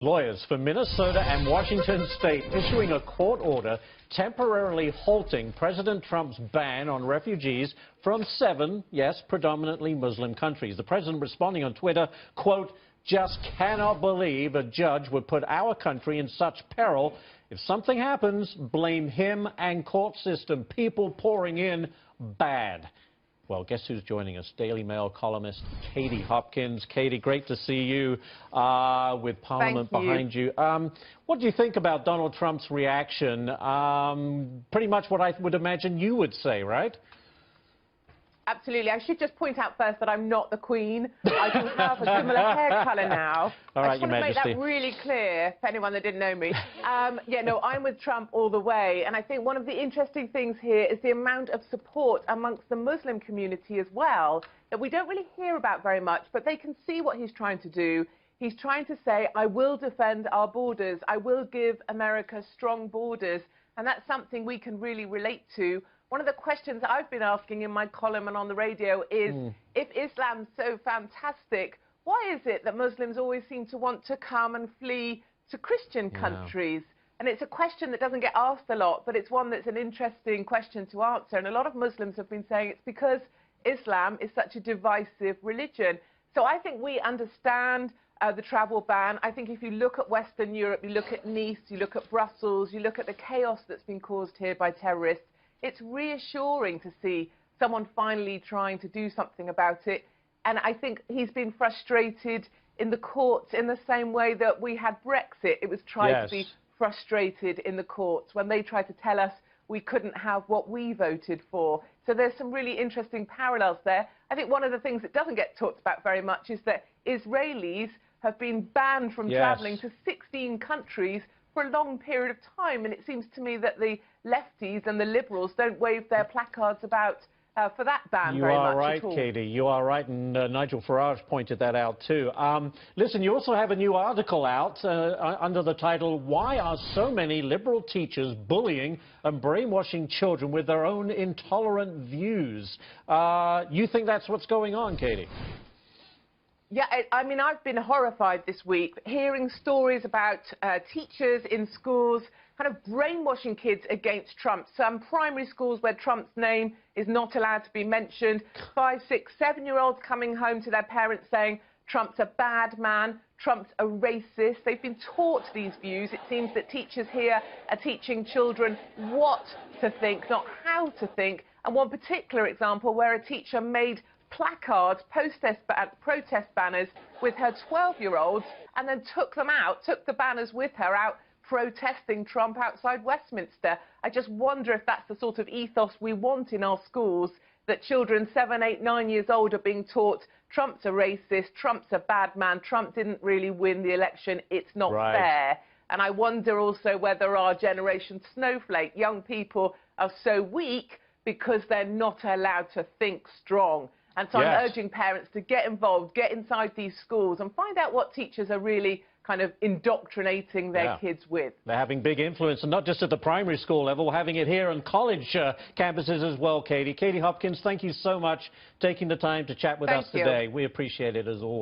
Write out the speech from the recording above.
Lawyers for Minnesota and Washington state issuing a court order temporarily halting President Trump's ban on refugees from 7, yes, predominantly Muslim countries. The president responding on Twitter, quote, "Just cannot believe a judge would put our country in such peril. If something happens, blame him and court system. People pouring in bad." Well, guess who's joining us? Daily Mail columnist Katie Hopkins. Katie, great to see you with Parliament behind you. What do you think about Donald Trump's reaction? Pretty much what I would imagine you would say, right? Absolutely. I should just point out first that I'm not the Queen. I do have a similar hair colour now. All right, I just want to make that really clear for anyone that didn't know me. Yeah, no, I'm with Trump all the way. And I think one of the interesting things here is the amount of support amongst the Muslim community as well that we don't really hear about very much, but they can see what he's trying to do. He's trying to say, I will defend our borders. I will give America strong borders. And that's something we can really relate to. One of the questions I've been asking in my column and on the radio is, if Islam's so fantastic, why is it that Muslims always seem to want to come and flee to Christian countries? And it's a question that doesn't get asked a lot, but it's one that's an interesting question to answer. And a lot of Muslims have been saying it's because Islam is such a divisive religion. So I think we understand the travel ban. I think if you look at Western Europe, you look at Nice, you look at Brussels, you look at the chaos that's been caused here by terrorists, it's reassuring to see someone finally trying to do something about it. And I think he's been frustrated in the courts in the same way that we had Brexit. It was tried to be frustrated in the courts when they tried to tell us we couldn't have what we voted for. So there's some really interesting parallels there. I think one of the things that doesn't get talked about very much is that Israelis have been banned from traveling to 16 countries for a long period of time, and it seems to me that the lefties and the liberals don't wave their placards about for that ban very much at all. You are right, Katie. You are right, and Nigel Farage pointed that out too. Listen, you also have a new article out under the title, "Why Are So Many Liberal Teachers Bullying and Brainwashing Children with Their Own Intolerant Views?" You think that's what's going on, Katie? Yeah, I mean, I've been horrified this week hearing stories about teachers in schools kind of brainwashing kids against Trump. Some primary schools where Trump's name is not allowed to be mentioned. 5-, 6-, 7-year-olds coming home to their parents saying Trump's a bad man, Trump's a racist. They've been taught these views. It seems that teachers here are teaching children what to think, not how to think. And one particular example where a teacher made placards, protest banners with her 12-year-olds and then took them out, took the banners with her out protesting Trump outside Westminster. I just wonder if that's the sort of ethos we want in our schools, that children 7, 8, 9 years old are being taught Trump's a racist, Trump's a bad man, Trump didn't really win the election, it's not fair. And I wonder also whether our generation snowflake, young people, are so weak because they're not allowed to think strong. And so I'm urging parents to get involved, get inside these schools and find out what teachers are really kind of indoctrinating their kids with. They're having big influence, and not just at the primary school level, having it here on college campuses as well, Katie. Katie Hopkins, thank you so much for taking the time to chat with us today. We appreciate it as always.